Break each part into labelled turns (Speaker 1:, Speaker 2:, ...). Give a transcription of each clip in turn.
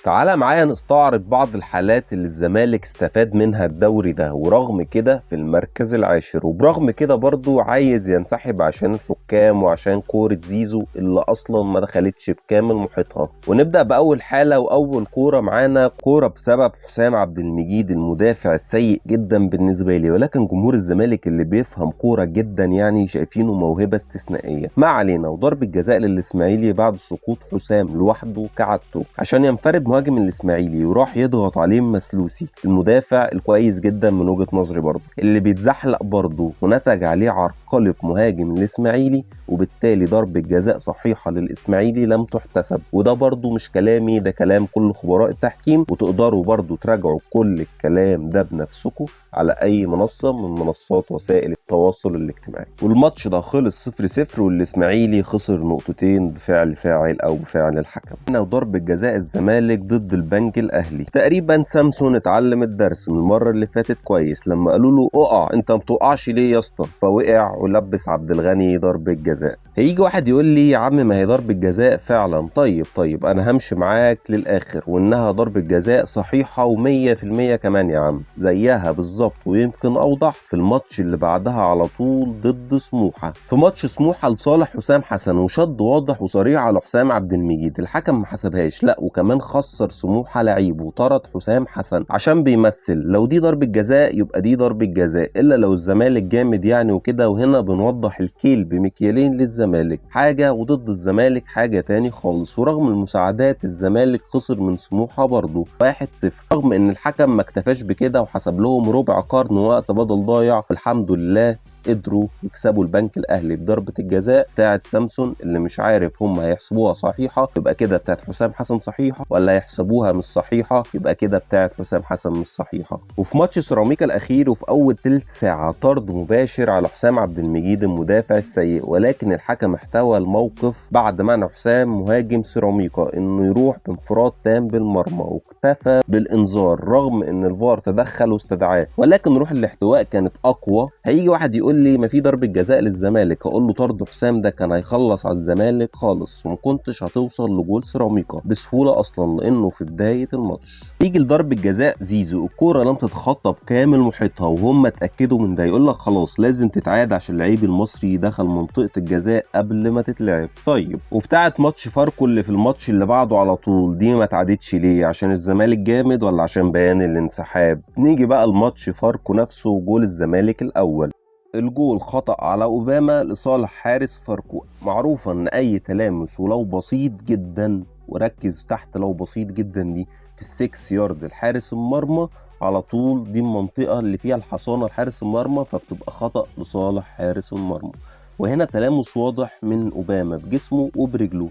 Speaker 1: تعالى معايا نستعرض بعض الحالات اللي الزمالك استفاد منها الدوري ده، ورغم كده في المركز العاشر، وبرغم كده برضو عايز ينسحب عشان الحكام وعشان كورة زيزو اللي اصلا ما دخلتش بكامل محيطها. ونبدأ بأول حالة وأول كورة معانا، كورة بسبب حسام عبد المجيد المدافع السيء جدا بالنسبة لي، ولكن جمهور الزمالك اللي بيفهم كورة جدا يعني شايفينه موهبة استثنائية. ما علينا، وضرب الجزاء للإسماعيلي بعد سقوط حسام لوحده كعادته عشان ينفرد مهاجم الاسماعيلي وراح يضغط عليه مسلوسي المدافع الكويس جدا من وجهة نظري برضه اللي بيتزحلق برضه، ونتج عليه عرقلة مهاجم الاسماعيلي، وبالتالي ضربة جزاء صحيحة للاسماعيلي لم تحتسب. وده برضه مش كلامي، ده كلام كل خبراء التحكيم، وتقدروا برضه تراجعوا كل الكلام ده بنفسكم على اي منصة من منصات وسائل التواصل الاجتماعي. والماتش ده خلص 0-0، والاسماعيلي خسر نقطتين بفعل فاعل او بفعل الحكم. هنا وضرب جزاء الزمالك ضد البنك الاهلي، تقريبا سامسون اتعلم الدرس من المره اللي فاتت كويس لما قالوا له اقع، انت ما بتقعش ليه يا اسطى؟ فوقع ولبس عبد الغني ضربه جزاء. هيجي واحد يقول لي يا عم ما هي ضربه جزاء فعلا. طيب انا همشي معاك للاخر، وانها ضربه جزاء صحيحه و100% كمان يا عم، زيها بالظبط ويمكن اوضح في الماتش اللي بعدها على طول ضد سموحه. في ماتش سموحه لصالح حسام حسن، وشد واضح وصريح على حسام عبد المجيد، الحكم ما حسبهاش، لا وكمان خسر سموحه لعيب وطرد حسام حسن عشان بيمثل. لو دي ضربه جزاء يبقى دي ضربه جزاء، الا لو الزمالك جامد يعني وكده. وهنا بنوضح الكيل بمكيالين للزمالك حاجه، وضد الزمالك حاجه تاني خالص. ورغم المساعدات الزمالك خسر من سموحه برضه 1-0، رغم ان الحكم ما اكتفاش بكده وحسب لهم ربع قرن وقت بدل ضايع. الحمد لله قدروا يكسبوا البنك الاهلي بضربه الجزاء بتاعت سامسون، اللي مش عارف هم هيحسبوها صحيحه يبقى كده بتاعت حسام حسن صحيحه، ولا يحسبوها مش صحيحه يبقى كده بتاعت حسام حسن مش صحيحه. وفي ماتش سيراميكا الاخير وفي اول تلت ساعه طرد مباشر على حسام عبد المجيد المدافع السيء، ولكن الحكم احتوى الموقف بعد منع حسام مهاجم سيراميكا انه يروح بانفراد تام بالمرمى، واكتفى بالانذار رغم ان الفار تدخل واستدعاه. ولكن روح الاحتواء كانت اقوى. هيجي واحد يقول لي ما في ضربه جزاء للزمالك، اقول له طرد حسام ده كان هيخلص على الزمالك خالص، وما كنتش هتوصل لجول سيراميكا بسهوله اصلا لانه في بدايه الماتش. يجي لضربه جزاء زيزو، الكوره لم تتخطى بكامل محيطها وهم اتاكدوا من ده، يقول لك خلاص لازم تتعاد عشان اللعيب المصري دخل منطقه الجزاء قبل ما تتلعب. طيب وبتاعه ماتش فاركو اللي في الماتش اللي بعده على طول دي ما اتعادتش ليه؟ عشان الزمالك جامد ولا عشان بيان الانسحاب؟ نيجي بقى الماتش فاركو نفسه وجول الزمالك الاول. الجول خطأ على أوباما لصالح حارس فاركو. معروفة ان اي تلامس ولو بسيط جدا، وركز تحت لو بسيط جدا دي، في السكس يارد الحارس المرمى على طول دي المنطقة اللي فيها الحصانة لحارس المرمى، فبتبقى خطأ لصالح حارس المرمى. وهنا تلامس واضح من أوباما بجسمه وبرجله،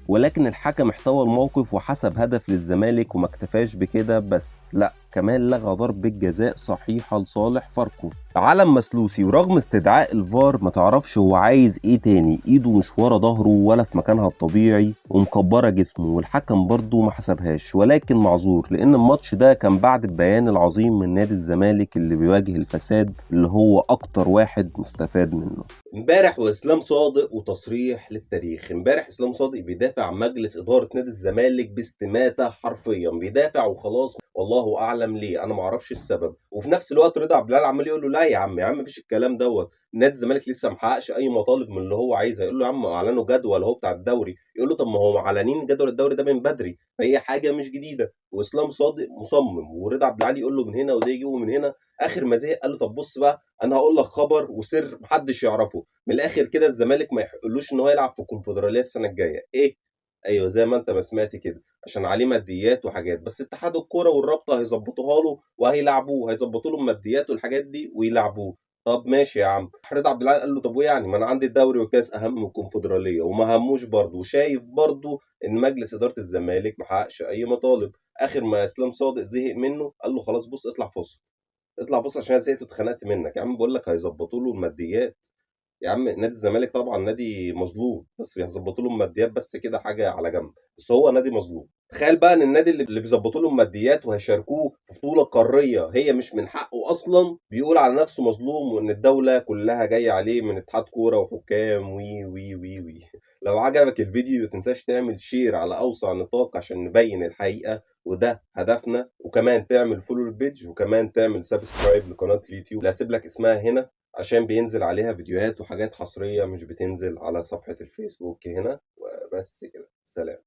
Speaker 1: ولكن الحكم احتوى الموقف وحسب هدف للزمالك. وما اكتفاش بكده بس، لا كمان لغى ضربة جزاء صحيحة لصالح فاركو. علم مسلوسي، ورغم استدعاء الفار ما تعرفش هو عايز ايه تاني، ايده مش ورا ظهره ولا في مكانها الطبيعي ومكبرة جسمه، والحكم برضو ما حسبهاش، ولكن معذور لان الماتش ده كان بعد البيان العظيم من نادي الزمالك اللي بيواجه الفساد اللي هو اكتر واحد مستفاد منه. امبارح واسلام صادق وتصريح للتاريخ. امبارح اسلام صادق بيدافع عن مجلس اداره نادي الزمالك باستماته، حرفيا بيدافع وخلاص، والله اعلم ليه، انا ما اعرفش السبب. وفي نفس الوقت رضا عبد العال عمال يقول له لا يا عم يا عم مفيش الكلام دوت، نادي الزمالك لسه محققش اي مطالب من اللي هو عايزها. يقول له يا عم اعلنوا جدول اهو بتاع الدوري، يقول له طب ما هو معلنين جدول الدوري ده من بدري، فهي حاجه مش جديده. واسلام صادق مصمم، ورضا عبد العال يقول له من هنا وده يجيبه من هنا. اخر ما زهق قال له طب بص بقى انا هقول لك خبر وسر محدش يعرفه، من الاخر كده الزمالك ما يحقلوش ان هو يلعب في الكونفدراليه السنه الجايه. ايه؟ ايوه زي ما انت ما سمعت كده، عشان عليه ماديات وحاجات، بس اتحاد الكوره والرابطه هيظبطوها له وهيلعبوه، هيظبطوا له الماديات والحاجات دي ويلعبوه. طب ماشي يا عم. رضا عبد العال قال له طب وايه يعني، ما انا عندي الدوري والكاس اهم من الكونفدراليه، وما هموش برضه، وشايف برضه ان مجلس اداره الزمالك ما حققش اي مطالب. اخر ما اسلام صادق زهق منه قال له خلاص بص اطلع فصل، اطلع بص عشان انا زهقت واتخنقت منك يا عم، بقول لك هيظبطوا له الماديات. يا عم نادي الزمالك طبعا نادي مظلوم، بس بيظبطوا له الماديات بس كده حاجه على جنب، بس هو نادي مظلوم. تخيل بقى ان النادي اللي بيظبطوا له الماديات وهيشاركوه في بطوله قاريه هي مش من حقه اصلا، بيقول على نفسه مظلوم، وان الدوله كلها جايه عليه من اتحاد كوره وحكام وي وي وي وي. لو عجبك الفيديو متنساش تعمل شير على أوسع نطاق عشان نبين الحقيقة، وده هدفنا. وكمان تعمل فولو البيج، وكمان تعمل سبسكرايب لقناة اليوتيوب اللي هسيب لك اسمها هنا، عشان بينزل عليها فيديوهات وحاجات حصرية مش بتنزل على صفحة الفيسبوك هنا. وبس كده، سلام.